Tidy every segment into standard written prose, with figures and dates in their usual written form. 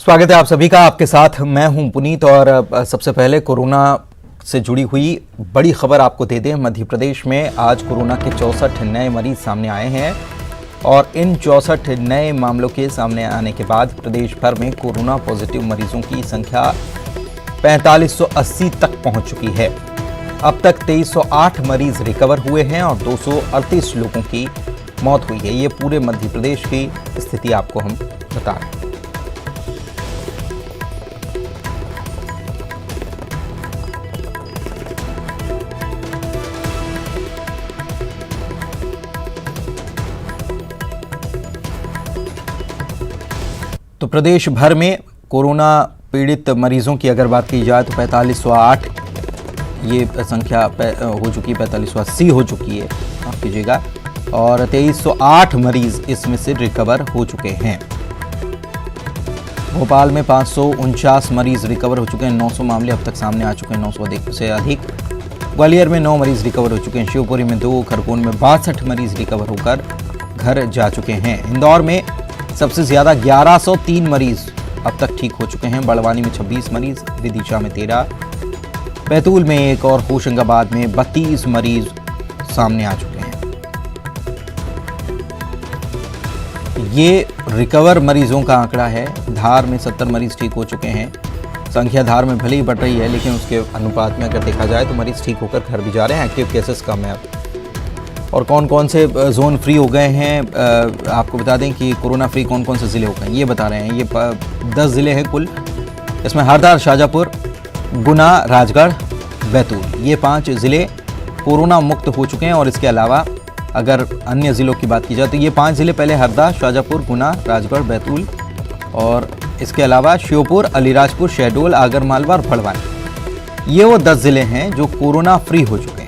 स्वागत है आप सभी का। आपके साथ मैं हूं पुनीत और सबसे पहले कोरोना से जुड़ी हुई बड़ी खबर आपको दे दें। मध्य प्रदेश में आज कोरोना के 64 नए मरीज सामने आए हैं और इन 64 नए मामलों के सामने आने के बाद प्रदेश भर में कोरोना पॉजिटिव मरीजों की संख्या 4580 तक पहुंच चुकी है। अब तक 2308 मरीज रिकवर हुए हैं और 238 लोगों की मौत हुई है। ये पूरे मध्य प्रदेश की स्थिति आपको हम बता रहे हैं। तो प्रदेश भर में कोरोना पीड़ित मरीजों की अगर बात की जाए तो 4508 ये संख्या हो चुकी है, 4580 हो चुकी है, माफ कीजिएगा, और 2308 मरीज इसमें से रिकवर हो चुके हैं। भोपाल में 549 मरीज रिकवर हो चुके हैं, 900 मामले अब तक सामने आ चुके हैं, 900 से अधिक। ग्वालियर में 9 मरीज रिकवर हो चुके हैं, शिवपुरी में 2, खरगोन में 62 मरीज रिकवर होकर घर जा चुके हैं। इंदौर में सबसे ज्यादा 1103 मरीज अब तक ठीक हो चुके हैं, बड़वानी में 26 मरीज, विदिशा में 13, बैतूल में 1 और होशंगाबाद में 32 मरीज सामने आ चुके हैं। ये रिकवर मरीजों का आंकड़ा है। धार में 70 मरीज ठीक हो चुके हैं। संख्या धार में भले ही बढ़ रही है लेकिन उसके अनुपात में अगर देखा जाए तो मरीज ठीक होकर घर भी जा रहे हैं। एक्टिव केसेस कम है अब। और कौन कौन से जोन फ्री हो गए हैं, आपको बता दें कि कोरोना फ्री कौन कौन से ज़िले हो गए हैं ये बता रहे हैं। ये 10 ज़िले हैं कुल। इसमें हरदा, शाजापुर, गुना, राजगढ़, बैतूल, ये 5 ज़िले कोरोना मुक्त हो चुके हैं। और इसके अलावा अगर अन्य ज़िलों की बात की जाए तो ये 5 ज़िले पहले हरदा, शाजापुर, गुना, राजगढ़, बैतूल और इसके अलावा श्योपुर, अलीराजपुर, शहडोल, आगरमालवा और भड़वानी, ये वो 10 ज़िले हैं जो कोरोना फ्री हो चुके हैं।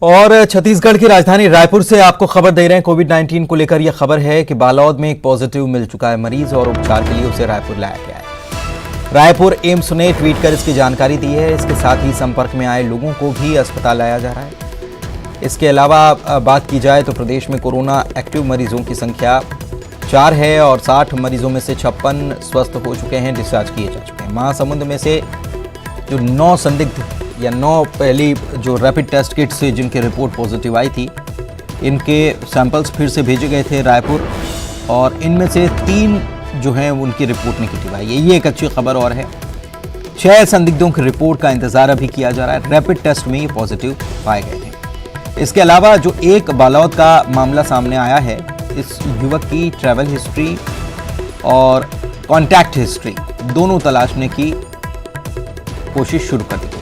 और छत्तीसगढ़ की राजधानी रायपुर से आपको खबर दे रहे हैं कोविड-19 को लेकर। यह खबर है कि बालोद में एक पॉजिटिव मिल चुका है मरीज और उपचार के लिए उसे रायपुर लाया गया है। रायपुर एम्स ने ट्वीट कर इसकी जानकारी दी है। इसके साथ ही संपर्क में आए लोगों को भी अस्पताल लाया जा रहा है। इसके अलावा बात की जाए तो प्रदेश में कोरोना एक्टिव मरीजों की संख्या 4 है और 60 मरीजों में से 56 स्वस्थ हो चुके हैं, डिस्चार्ज किए जा चुके हैं। महासमुंद में से जो 9 संदिग्ध या 9 पहली जो रैपिड टेस्ट किट से जिनकी रिपोर्ट पॉजिटिव आई थी, इनके सैंपल्स फिर से भेजे गए थे रायपुर और इनमें से 3 जो हैं उनकी रिपोर्ट नेगेटिव आई है। ये एक अच्छी खबर और है। 6 संदिग्धों की रिपोर्ट का इंतजार अभी किया जा रहा है। रैपिड टेस्ट में ये पॉजिटिव पाए गए थे। इसके अलावा जो एक बालोद का मामला सामने आया है, इस युवक की ट्रैवल हिस्ट्री और कॉन्टैक्ट हिस्ट्री दोनों तलाशने की कोशिश शुरू कर दी गई।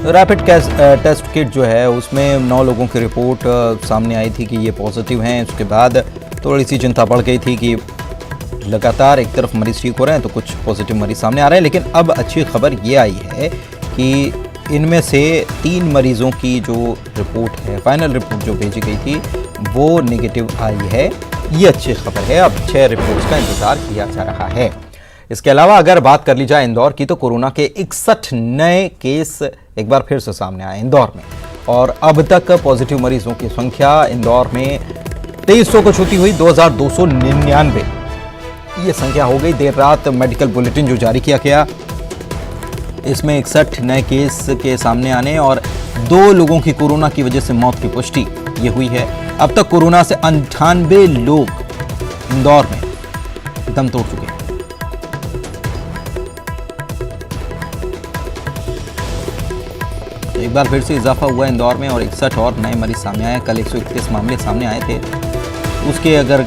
रैपिड टेस्ट किट जो है उसमें 9 लोगों की रिपोर्ट सामने आई थी कि ये पॉजिटिव हैं। उसके बाद थोड़ी सी चिंता बढ़ गई थी कि लगातार एक तरफ मरीज ठीक हो रहे हैं तो कुछ पॉजिटिव मरीज सामने आ रहे हैं, लेकिन अब अच्छी खबर ये आई है कि इनमें से 3 मरीजों की जो रिपोर्ट है, फाइनल रिपोर्ट जो भेजी गई थी वो नेगेटिव आई है। ये अच्छी खबर है। अब 6 रिपोर्ट्स का इंतजार किया जा रहा है। इसके अलावा अगर बात कर ली जाए इंदौर की तो कोरोना के 61 नए केस एक बार फिर से सामने आए इंदौर में और अब तक पॉजिटिव मरीजों की संख्या इंदौर में 2300 को छूती हुई 2299 ये संख्या हो गई। देर रात मेडिकल बुलेटिन जो जारी किया गया इसमें 61 नए केस के सामने आने और 2 लोगों की कोरोना की वजह से मौत की पुष्टि ये हुई है। अब तक कोरोना से 98 लोग इंदौर में दम तोड़ चुके हैं। एक बार फिर से इजाफा हुआ इंदौर में और 61 और नए मरीज सामने आए। कल 131 मामले सामने आए थे। उसके अगर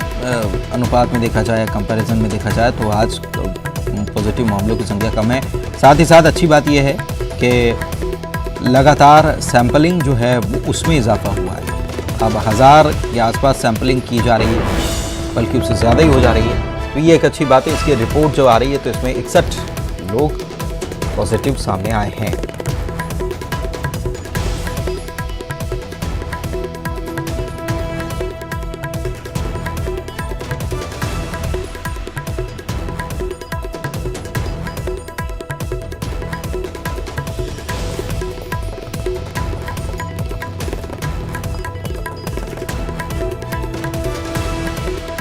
अनुपात में देखा जाए, कंपैरिजन में देखा जाए तो आज पॉजिटिव मामलों की संख्या कम है। साथ ही साथ अच्छी बात यह है कि लगातार सैंपलिंग जो है उसमें इजाफा हुआ है। अब 1000 के आसपास सैंपलिंग की जा रही है, बल्कि उससे ज़्यादा ही हो जा रही है। तो ये एक अच्छी बात है। इसकी रिपोर्ट जो आ रही है तो इसमें 61 लोग पॉजिटिव सामने आए हैं।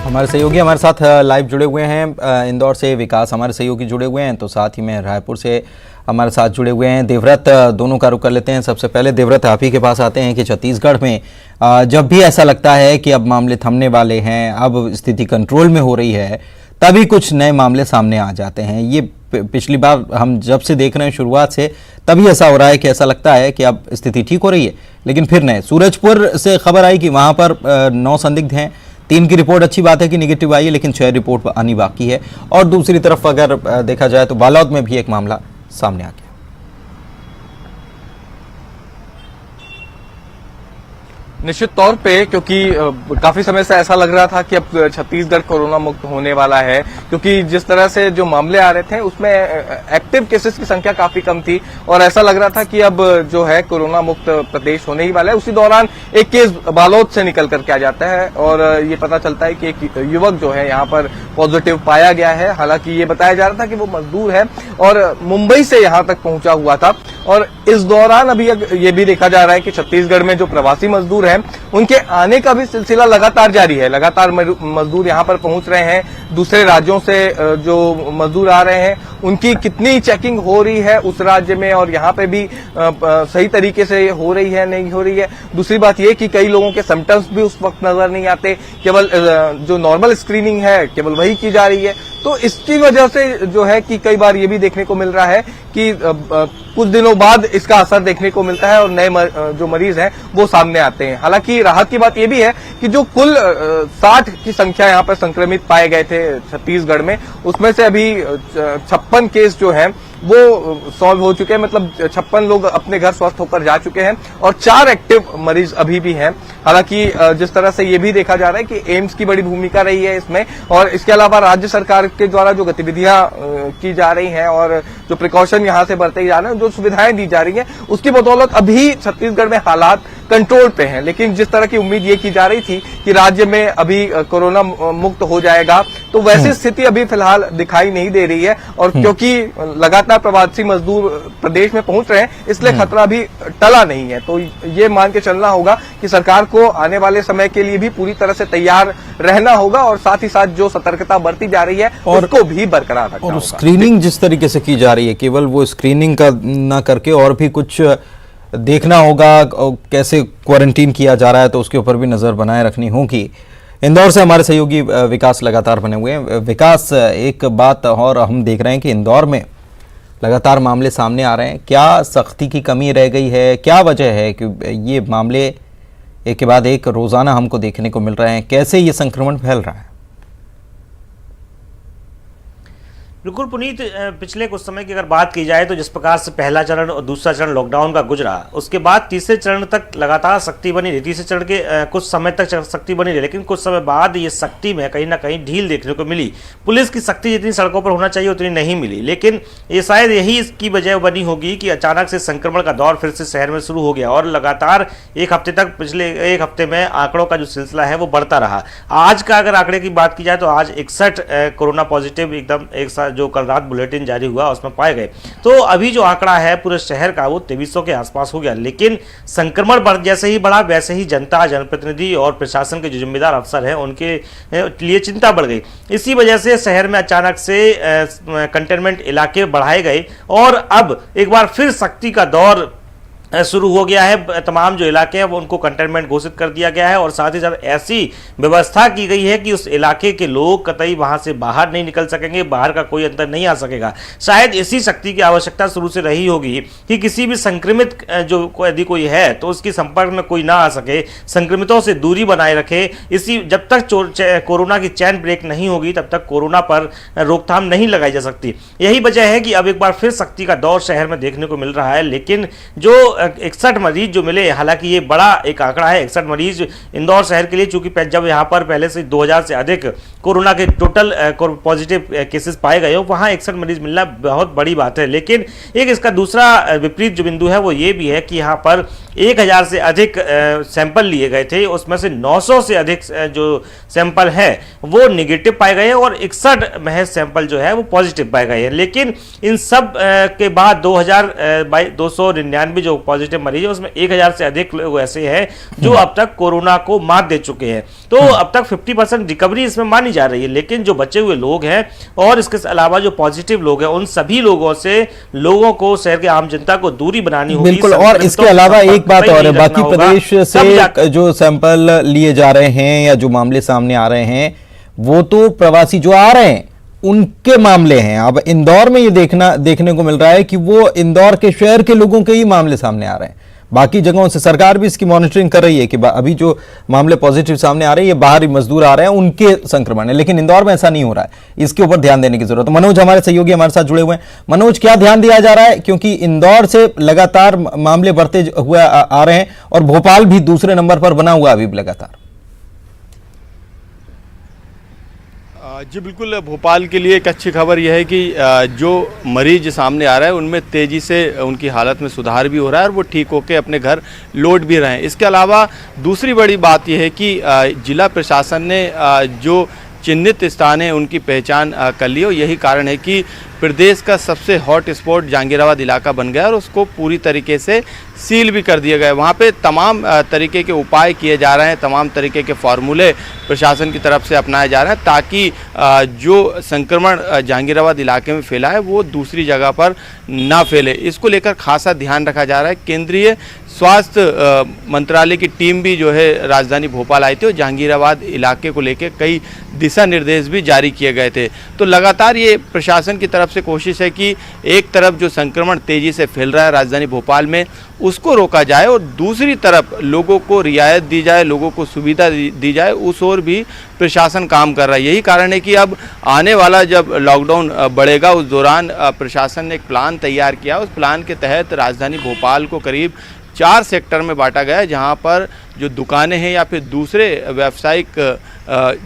हमारे सहयोगी हमारे साथ लाइव जुड़े हुए हैं। इंदौर से विकास हमारे सहयोगी जुड़े हुए हैं, तो साथ ही में रायपुर से हमारे साथ जुड़े हुए हैं देवव्रत। दोनों का रुख कर लेते हैं। सबसे पहले देवव्रत, आप ही के पास आते हैं कि छत्तीसगढ़ में जब भी ऐसा लगता है कि अब मामले थमने वाले हैं, अब स्थिति कंट्रोल में हो रही है, तभी कुछ नए मामले सामने आ जाते हैं। ये पिछली बार हम जब से देख रहे हैं शुरुआत से, तभी ऐसा हो रहा है कि ऐसा लगता है कि अब स्थिति ठीक हो रही है, लेकिन फिर नए सूरजपुर से खबर आई कि वहाँ पर 9 संदिग्ध हैं। 3 की रिपोर्ट अच्छी बात है कि निगेटिव आई है, लेकिन 6 रिपोर्ट आनी बाकी है। और दूसरी तरफ अगर देखा जाए तो बालोद में भी एक मामला सामने आ गया। निश्चित तौर पे, क्योंकि काफी समय से ऐसा लग रहा था कि अब छत्तीसगढ़ कोरोना मुक्त होने वाला है, क्योंकि जिस तरह से जो मामले आ रहे थे उसमें एक्टिव केसेस की संख्या काफी कम थी और ऐसा लग रहा था कि अब जो है कोरोना मुक्त प्रदेश होने ही वाला है। उसी दौरान एक केस बालोद से निकल करके आ जाता है और ये पता चलता है कि एक युवक जो है यहाँ पर पॉजिटिव पाया गया है। हालांकि ये बताया जा रहा था कि वो मजदूर है और मुंबई से यहाँ तक पहुंचा हुआ था। और इस दौरान अभी ये भी देखा जा रहा है कि छत्तीसगढ़ में जो प्रवासी मजदूर हैं उनके आने का भी सिलसिला लगातार जारी है। लगातार मजदूर यहां पर पहुंच रहे हैं। दूसरे राज्यों से जो मजदूर आ रहे हैं उनकी कितनी चेकिंग हो रही है उस राज्य में और यहां पे भी सही तरीके से हो रही है, नहीं हो रही है। दूसरी बात यह कि कई लोगों के सिम्टम्स भी उस वक्त नजर नहीं आते, केवल जो नॉर्मल स्क्रीनिंग है केवल वही की जा रही है। तो इसकी वजह से जो है कि कई बार ये भी देखने को मिल रहा है कि कुछ दिनों बाद इसका असर देखने को मिलता है और नए जो मरीज हैं वो सामने आते हैं। हालांकि राहत की बात यह भी है कि जो कुल 60 की संख्या यहाँ पर संक्रमित पाए गए थे छत्तीसगढ़ में, उसमें से अभी 56 केस जो हैं वो सॉल्व हो चुके हैं। मतलब 56 लोग अपने घर स्वस्थ होकर जा चुके हैं और 4 एक्टिव मरीज अभी भी हैं। हालांकि जिस तरह से ये भी देखा जा रहा है कि एम्स की बड़ी भूमिका रही है इसमें, और इसके अलावा राज्य सरकार के द्वारा जो गतिविधियां की जा रही हैं और जो प्रिकॉशन यहां से बरते जा रहे हैं, जो सुविधाएं दी जा रही हैं, उसकी बदौलत अभी छत्तीसगढ़ में हालात कंट्रोल पे हैं। लेकिन जिस तरह की उम्मीद ये की जा रही थी कि राज्य में अभी कोरोना मुक्त हो जाएगा, तो वैसी स्थिति अभी फिलहाल दिखाई नहीं दे रही है। और क्योंकि लगातार प्रवासी मजदूर प्रदेश में पहुंच रहे हैं, इसलिए खतरा भी टला नहीं है। तो ये मान के चलना होगा कि सरकार को आने वाले समय के लिए भी पूरी तरह से तैयार रहना होगा और साथ ही साथ जो सतर्कता बरती जा रही है उसको भी बरकरार रखना होगा। और स्क्रीनिंग जिस तरीके से की जा रही है, केवल वो स्क्रीनिंग का ना करके और भी कुछ देखना होगा, कैसे क्वारंटीन किया जा रहा है, तो उसके ऊपर भी नजर बनाए रखनी होगी। इंदौर से हमारे सहयोगी विकास लगातार बने हुए हैं। विकास, एक बात और हम देख रहे हैं कि इंदौर में लगातार मामले सामने आ रहे हैं। क्या सख्ती की कमी रह गई है? क्या वजह है कि ये मामले एक के बाद एक रोजाना हमको देखने को मिल रहे हैं? कैसे ये संक्रमण फैल रहा है? बिल्कुल पुनीत, पिछले कुछ समय की अगर बात की जाए तो जिस प्रकार से पहला चरण और दूसरा चरण लॉकडाउन का गुजरा, उसके बाद तीसरे चरण तक लगातार सख्ती बनी रही। तीसरे चरण के कुछ समय तक सख्ती बनी रही, लेकिन कुछ समय बाद ये सख्ती में कहीं ना कहीं ढील देखने को मिली। पुलिस की सख्ती जितनी सड़कों पर होना चाहिए उतनी नहीं मिली, लेकिन ये शायद यही इसकी वजह बनी होगी कि अचानक से संक्रमण का दौर फिर से शहर में शुरू हो गया और लगातार एक हफ्ते तक, पिछले एक हफ्ते में आंकड़ों का जो सिलसिला है वो बढ़ता रहा। आज का अगर आंकड़े की बात की जाए तो आज 61 कोरोना पॉजिटिव एकदम एक साथ जो कल रात बुलेटिन जारी हुआ उसमें पाए गए। तो अभी जो आंकड़ा है पूरे शहर का वो 2300 के आसपास हो गया। लेकिन संक्रमण जैसे ही बढ़ा वैसे ही जनता, जनप्रतिनिधि और प्रशासन के जो जिम्मेदार अफसर हैं उनके लिए चिंता बढ़ गई। इसी वजह से शहर में अचानक से कंटेनमेंट इलाके बढ़ाए गए और अब एक बार फिर सख्ती का दौर शुरू हो गया है। तमाम जो इलाके हैं वो उनको कंटेनमेंट घोषित कर दिया गया है और साथ ही साथ ऐसी व्यवस्था की गई है कि उस इलाके के लोग कतई वहां से बाहर नहीं निकल सकेंगे, बाहर का कोई अंतर नहीं आ सकेगा। शायद इसी शक्ति की आवश्यकता शुरू से रही होगी कि किसी भी संक्रमित जो यदि कोई है तो उसके संपर्क में कोई ना आ सके, संक्रमितों से दूरी बनाए रखे। इसी जब तक कोरोना की चैन ब्रेक नहीं होगी तब तक कोरोना पर रोकथाम नहीं लगाई जा सकती। यही वजह है कि अब एक बार फिर सख्ती का दौर शहर में देखने को मिल रहा है। लेकिन जो 61 मरीज जो मिले, हालांकि ये बड़ा एक आंकड़ा है 61 मरीज इंदौर शहर के लिए, चूंकि जब यहाँ पर पहले से 2000 से अधिक कोरोना के टोटल पॉजिटिव केसेस पाए गए हो, वहाँ 61 मरीज मिलना बहुत बड़ी बात है। लेकिन एक इसका दूसरा विपरीत जो बिंदु है वो ये भी है कि यहाँ पर 1000 से अधिक सैंपल लिए गए थे, उसमें से 900 से अधिक जो सैंपल है वो निगेटिव पाए गए और 61 महज सैंपल जो है वो पॉजिटिव पाए गए हैं। लेकिन इन सब के बाद 299 जो पॉजिटिव मरीज है उसमें 1000 से अधिक लोग ऐसे हैं जो अब तक कोरोना को मात दे चुके हैं। तो अब तक 50% रिकवरी इसमें मानी जा रही है। लेकिन जो बचे हुए लोग हैं और इसके अलावा जो पॉजिटिव लोग हैं उन सभी लोगों से लोगों को, शहर के आम जनता को दूरी बनानी होगी। बिल्कुल। और इसके अलावा एक बात और है, बाकी प्रदेश से जो सैंपल लिए जा रहे हैं या जो मामले सामने आ रहे हैं वो तो प्रवासी जो आ रहे हैं उनके मामले हैं। अब इंदौर में ये देखने को मिल रहा है कि वो इंदौर के शहर के लोगों के ही मामले सामने आ रहे हैं। बाकी जगहों से सरकार भी इसकी मॉनिटरिंग कर रही है कि अभी जो मामले पॉजिटिव सामने आ रहे हैं ये बाहरी मजदूर आ रहे हैं उनके संक्रमण है, लेकिन इंदौर में ऐसा नहीं हो रहा है। इसके ऊपर ध्यान देने की जरूरत है। मनोज हमारे सहयोगी हमारे साथ जुड़े हुए हैं। मनोज, क्या ध्यान दिया जा रहा है, क्योंकि इंदौर से लगातार मामले बढ़ते हुए आ रहे हैं और भोपाल भी दूसरे नंबर पर बना हुआ अभी भी लगातार। जी बिल्कुल, भोपाल के लिए एक अच्छी खबर यह है कि जो मरीज सामने आ रहा है उनमें तेज़ी से उनकी हालत में सुधार भी हो रहा है और वो ठीक होकर अपने घर लौट भी रहे हैं। इसके अलावा दूसरी बड़ी बात यह है कि जिला प्रशासन ने जो चिन्हित स्थान है उनकी पहचान कर ली और यही कारण है कि प्रदेश का सबसे हॉट स्पॉट जहांगीराबाद इलाका बन गया और उसको पूरी तरीके से सील भी कर दिया गया। वहाँ पे तमाम तरीके के उपाय किए जा रहे हैं, तमाम तरीके के फार्मूले प्रशासन की तरफ से अपनाए जा रहे हैं ताकि जो संक्रमण जहांगीराबाद इलाके में फैला है वो दूसरी जगह पर ना फैले। इसको लेकर खासा ध्यान रखा जा रहा है। केंद्रीय स्वास्थ्य मंत्रालय की टीम भी जो है राजधानी भोपाल आई थी और जहांगीराबाद इलाके को लेकर कई दिशा निर्देश भी जारी किए गए थे। तो लगातार ये प्रशासन की तरफ से कोशिश है कि एक तरफ जो संक्रमण तेजी से फैल रहा है राजधानी भोपाल में उसको रोका जाए और दूसरी तरफ लोगों को रियायत दी जाए, लोगों को सुविधा दी जाए, उस ओर भी प्रशासन काम कर रहा है। यही कारण है कि अब आने वाला जब लॉकडाउन बढ़ेगा उस दौरान प्रशासन ने एक प्लान तैयार किया। उस प्लान के तहत राजधानी भोपाल को करीब 4 सेक्टर में बांटा गया है, जहां पर जो दुकानें हैं या फिर दूसरे व्यावसायिक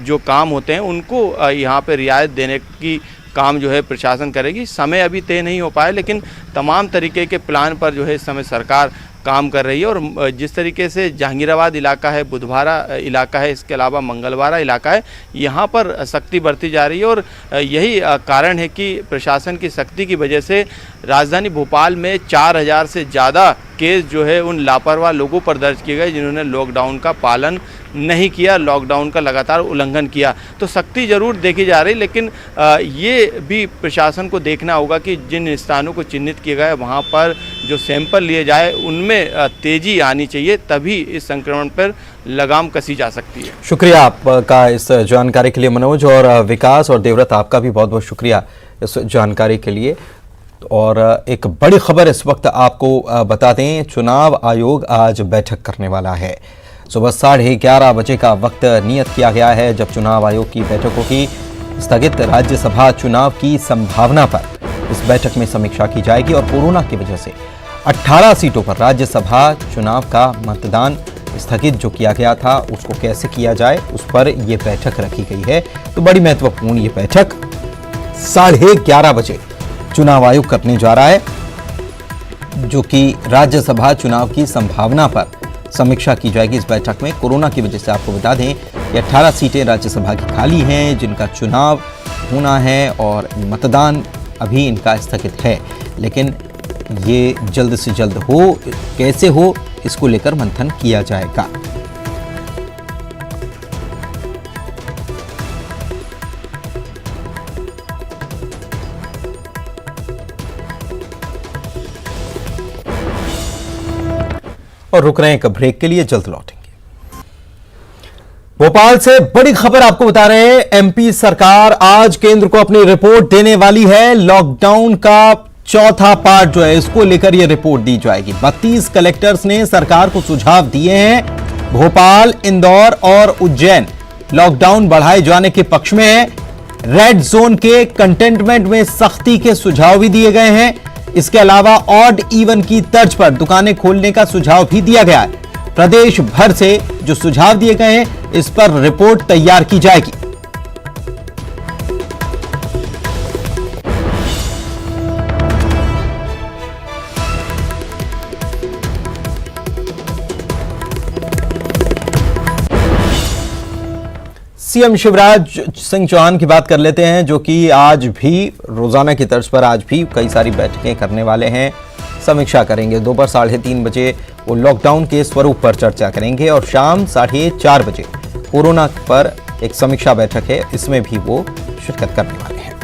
जो काम होते हैं उनको यहाँ पे रियायत देने की काम जो है प्रशासन करेगी। समय अभी तय नहीं हो पाया, लेकिन तमाम तरीके के प्लान पर जो है इस समय सरकार काम कर रही है। और जिस तरीके से जहांगीराबाद इलाका है, बुधवारा इलाका है, इसके अलावा मंगलवारा इलाका है, यहाँ पर सख्ती बरती जा रही है और यही कारण है कि प्रशासन की सख्ती की वजह से राजधानी भोपाल में 4000 से ज़्यादा केस जो है उन लापरवाह लोगों पर दर्ज किए गए जिन्होंने लॉकडाउन का पालन नहीं किया, लॉकडाउन का लगातार उल्लंघन किया। तो सख्ती जरूर देखी जा रही, लेकिन ये भी प्रशासन को देखना होगा कि जिन स्थानों को चिन्हित किया गया है वहाँ पर जो सैंपल लिए जाए उनमें तेज़ी आनी चाहिए, तभी इस संक्रमण पर लगाम कसी जा सकती है। शुक्रिया आपका इस जानकारी के लिए मनोज, और विकास और देवव्रत आपका भी बहुत बहुत शुक्रिया इस जानकारी के लिए। और एक बड़ी खबर इस वक्त आपको बता दें, चुनाव आयोग आज बैठक करने वाला है। सुबह 11:30 बजे का वक्त नियत किया गया है जब चुनाव आयोग की बैठकों की स्थगित राज्यसभा चुनाव की संभावना पर इस बैठक में समीक्षा की जाएगी और कोरोना की वजह से 18 सीटों पर राज्यसभा चुनाव का मतदान स्थगित जो किया गया था उसको कैसे किया जाए उस पर यह बैठक रखी गई है। तो बड़ी महत्वपूर्ण ये बैठक 11:30 बजे चुनाव आयोग करने जा रहा है, जो कि राज्यसभा चुनाव की संभावना पर समीक्षा की जाएगी इस बैठक में। कोरोना की वजह से आपको बता दें कि 18 सीटें राज्यसभा की खाली हैं जिनका चुनाव होना है और मतदान अभी इनका स्थगित है, लेकिन ये जल्द से जल्द हो, कैसे हो इसको लेकर मंथन किया जाएगा। और रुक रहे हैं एक ब्रेक के लिए, जल्द लौटेंगे। भोपाल से बड़ी खबर आपको बता रहे हैं, एमपी सरकार आज केंद्र को अपनी रिपोर्ट देने वाली है। लॉकडाउन का चौथा पार्ट जो है, इसको लेकर यह रिपोर्ट दी जाएगी। 32 कलेक्टर्स ने सरकार को सुझाव दिए हैं। भोपाल, इंदौर और उज्जैन लॉकडाउन बढ़ाए जाने के पक्ष में है। रेड जोन के कंटेनमेंट में सख्ती के सुझाव भी दिए गए हैं। इसके अलावा ऑड इवन की तर्ज पर दुकानें खोलने का सुझाव भी दिया गया है। प्रदेश भर से जो सुझाव दिए गए हैं, इस पर रिपोर्ट तैयार की जाएगी। सीएम शिवराज सिंह चौहान की बात कर लेते हैं, जो कि आज भी रोजाना की तर्ज पर आज भी कई सारी बैठकें करने वाले हैं, समीक्षा करेंगे। दोपहर 3:30 बजे वो लॉकडाउन के स्वरूप पर चर्चा करेंगे और शाम 4:30 बजे कोरोना पर एक समीक्षा बैठक है, इसमें भी वो शिरकत करने वाले हैं।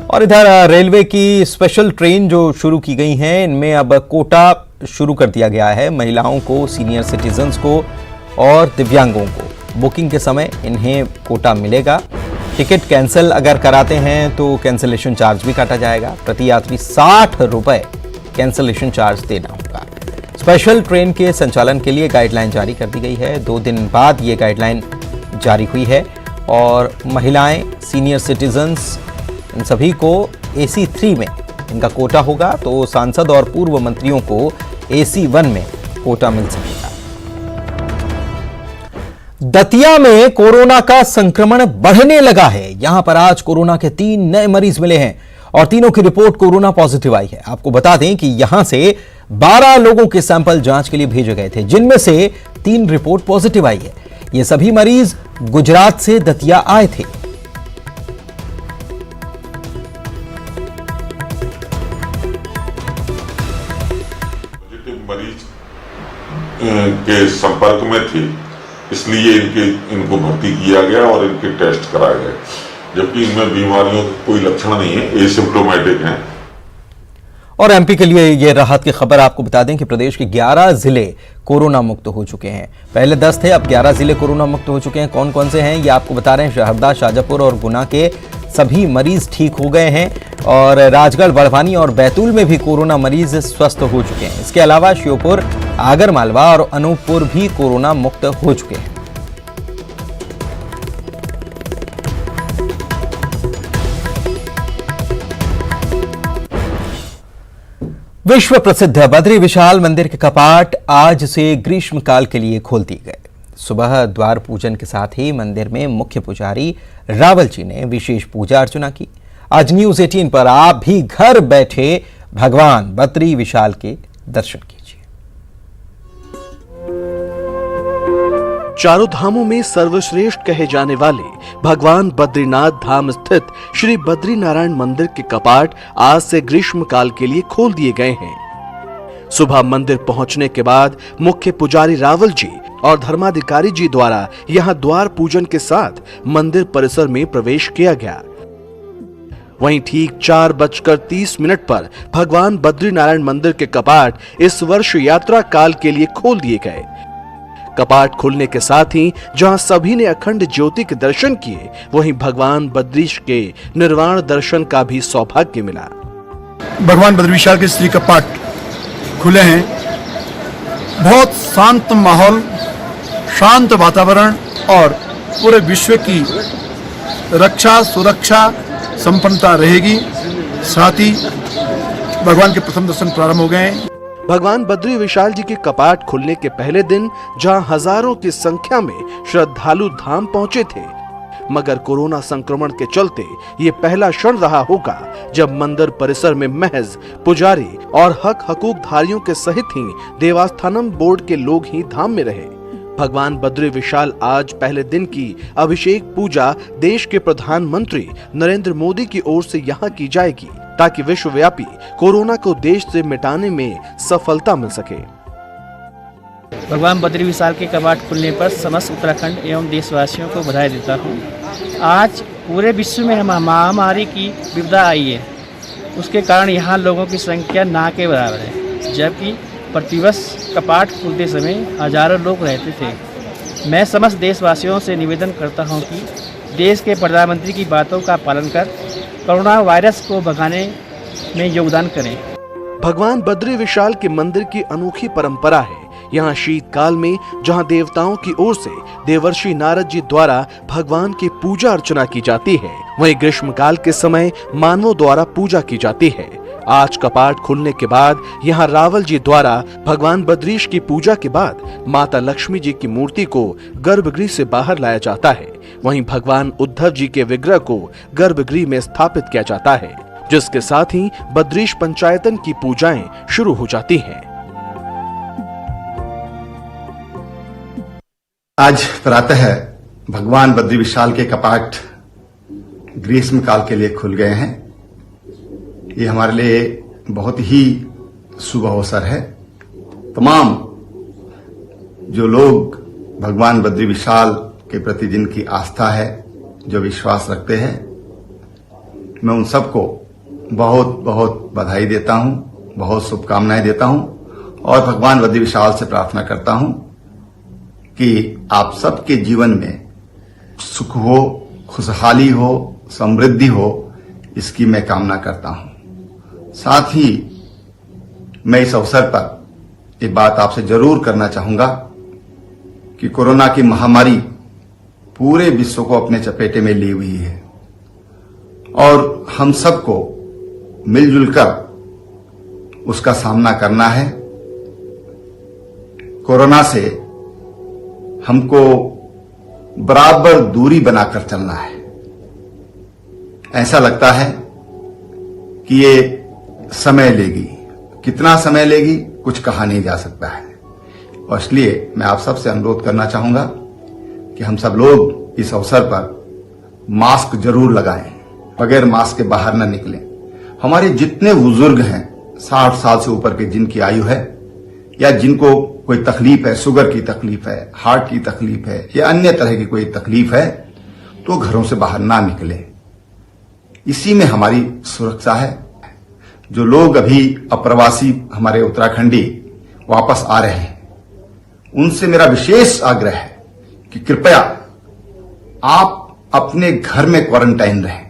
और इधर रेलवे की स्पेशल ट्रेन जो शुरू की गई हैं, इनमें अब कोटा शुरू कर दिया गया है। महिलाओं को, सीनियर सिटीजन्स को और दिव्यांगों को बुकिंग के समय इन्हें कोटा मिलेगा। टिकट कैंसिल अगर कराते हैं तो कैंसिलेशन चार्ज भी काटा जाएगा। प्रति यात्री 60 रुपए कैंसिलेशन चार्ज देना होगा। स्पेशल ट्रेन के संचालन के लिए गाइडलाइन जारी कर दी गई है। 2 दिन बाद ये गाइडलाइन जारी हुई है और महिलाएं, सीनियर सिटीजन्स, इन सभी को AC 3 में इनका कोटा होगा, तो सांसद और पूर्व मंत्रियों को AC 1 में कोटा मिल सकेगा। दतिया में कोरोना का संक्रमण बढ़ने लगा है। यहां पर आज कोरोना के 3 नए मरीज मिले हैं और तीनों की रिपोर्ट कोरोना पॉजिटिव आई है। आपको बता दें कि यहां से 12 लोगों के सैंपल जांच के लिए भेजे गए थे, जिनमें से 3 रिपोर्ट पॉजिटिव आई है। ये सभी मरीज गुजरात से दतिया आए थे। मरीज के संपर्क में थे, इसलिए इनको भर्ती किया गया और इनके टेस्ट कराए गए, जबकि इनमें बीमारियों के कोई लक्षण नहीं है, एसिम्प्टोमेटिक हैं। और एमपी के लिए ये राहत की खबर आपको बता दें कि प्रदेश के 11 जिले कोरोना मुक्त हो चुके हैं। पहले 10 थे, अब 11 जिले कोरोना मुक्त हो चुके हैं। कौन कौन से हैं ये आपको बता रहे हैं। शहरदा, शाजापुर और गुना के सभी मरीज ठीक हो गए हैं और राजगढ़, बड़वानी और बैतूल में भी कोरोना मरीज स्वस्थ हो चुके हैं। इसके अलावा श्योपुर, आगरमालवा और अनूपपुर भी कोरोना मुक्त हो चुके हैं। विश्व प्रसिद्ध बद्री विशाल मंदिर के कपाट आज से ग्रीष्मकाल के लिए खोल दिए गए। सुबह द्वार पूजन के साथ ही मंदिर में मुख्य पुजारी रावल जी ने विशेष पूजा अर्चना की। आज न्यूज़ 18 पर आप भी घर बैठे भगवान बद्री विशाल के दर्शन कीजिए। चारों धामों में सर्वश्रेष्ठ कहे जाने वाले भगवान बद्रीनाथ धाम स्थित श्री बद्री नारायण मंदिर के कपाट आज से ग्रीष्मकाल के लिए खोल दिए गए हैं। सुबह मंदिर पहुंचने के बाद मुख्य पुजारी रावल जी और धर्माधिकारी जी द्वारा यहां द्वार पूजन के साथ मंदिर परिसर में प्रवेश किया गया। वहीं ठीक 4:30 पर भगवान बद्री नारायण मंदिर के कपाट इस वर्ष यात्रा काल के लिए खोल दिए गए। कपाट खुलने के साथ ही जहां सभी ने अखंड ज्योति के दर्शन किए, वहीं भगवान बद्रीश के निर्वाण दर्शन का भी सौभाग्य मिला। भगवान बद्री विशाल के श्री कपाट खुले हैं। बहुत शांत माहौल, शांत वातावरण और पूरे विश्व की रक्षा, सुरक्षा, संपन्नता रहेगी। साथ ही भगवान के प्रथम दर्शन प्रारंभ हो गए हैं। भगवान बद्री विशाल जी के कपाट खुलने के पहले दिन जहां हजारों की संख्या में श्रद्धालु धाम पहुंचे थे, मगर कोरोना संक्रमण के चलते ये पहला क्षण रहा होगा जब मंदिर परिसर में महज पुजारी और हक हकूक धारियों के सहित ही देवस्थानम बोर्ड के लोग ही धाम में रहे। भगवान बद्री विशाल आज पहले दिन की अभिषेक पूजा देश के प्रधानमंत्री नरेंद्र मोदी की ओर से यहाँ की जाएगी, ताकि विश्वव्यापी कोरोना को देश से मिटाने में सफलता मिल सके। भगवान बद्री विशाल के कपाट खुलने पर समस्त उत्तराखंड एवं देशवासियों को बधाई देता हूँ। आज पूरे विश्व में महामारी की विपदा आई है, उसके कारण यहाँ लोगों की संख्या ना के बराबर है, जबकि प्रतिवर्ष कपाट खुलते समय हजारों लोग रहते थे। मैं समस्त देशवासियों से निवेदन करता हूँ कि देश के प्रधानमंत्री की बातों का पालन कर कोरोना वायरस को भगाने में योगदान करें। भगवान बद्री विशाल के मंदिर की अनोखी परंपरा है। यहाँ शीतकाल में जहाँ देवताओं की ओर से देवर्षि नारद जी द्वारा भगवान की पूजा अर्चना की जाती है, वहीं ग्रीष्मकाल के समय मानवों द्वारा पूजा की जाती है। आज कपाट खुलने के बाद यहाँ रावल जी द्वारा भगवान बद्रीश की पूजा के बाद माता लक्ष्मी जी की मूर्ति को गर्भगृह से बाहर लाया जाता है। वहीं भगवान उद्धव जी के विग्रह को गर्भगृह में स्थापित किया जाता है, जिसके साथ ही बद्रीश पंचायतन की पूजाएं शुरू हो जाती हैं। आज प्रातः भगवान बद्री विशाल के कपाट ग्रीष्म काल के लिए खुल गए हैं। ये हमारे लिए बहुत ही शुभ अवसर है। तमाम जो लोग भगवान बद्री विशाल के प्रति जिनकी आस्था है, जो विश्वास रखते हैं, मैं उन सबको बहुत बहुत बधाई देता हूं, बहुत शुभकामनाएं देता हूं और भगवान बद्री विशाल से प्रार्थना करता हूं कि आप सबके जीवन में सुख हो, खुशहाली हो, समृद्धि हो, इसकी मैं कामना करता हूं। साथ ही मैं इस अवसर पर ये बात आपसे जरूर करना चाहूंगा कि कोरोना की महामारी पूरे विश्व को अपने चपेटे में ली हुई है और हम सबको मिलजुल कर उसका सामना करना है। कोरोना से हमको बराबर दूरी बनाकर चलना है। ऐसा लगता है कि ये समय लेगी, कितना समय लेगी कुछ कहा नहीं जा सकता है, और इसलिए मैं आप सबसे अनुरोध करना चाहूंगा कि हम सब लोग इस अवसर पर मास्क जरूर लगाएं, बगैर मास्क के बाहर न निकलें। हमारे जितने बुजुर्ग हैं 60 साल से ऊपर के, जिनकी आयु है या जिनको कोई तकलीफ है, शुगर की तकलीफ है, हार्ट की तकलीफ है या अन्य तरह की कोई तकलीफ है, तो घरों से बाहर ना निकले। इसी में हमारी सुरक्षा है। जो लोग अभी अप्रवासी हमारे उत्तराखंडी वापस आ रहे हैं, उनसे मेरा विशेष आग्रह है कि कृपया आप अपने घर में क्वारंटाइन रहें।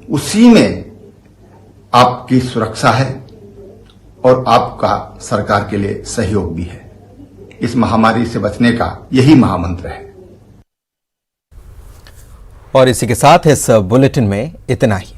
उसी में आपकी सुरक्षा है और आपका सरकार के लिए सहयोग भी है। इस महामारी से बचने का यही महामंत्र है। और इसी के साथ इस बुलेटिन में इतना ही।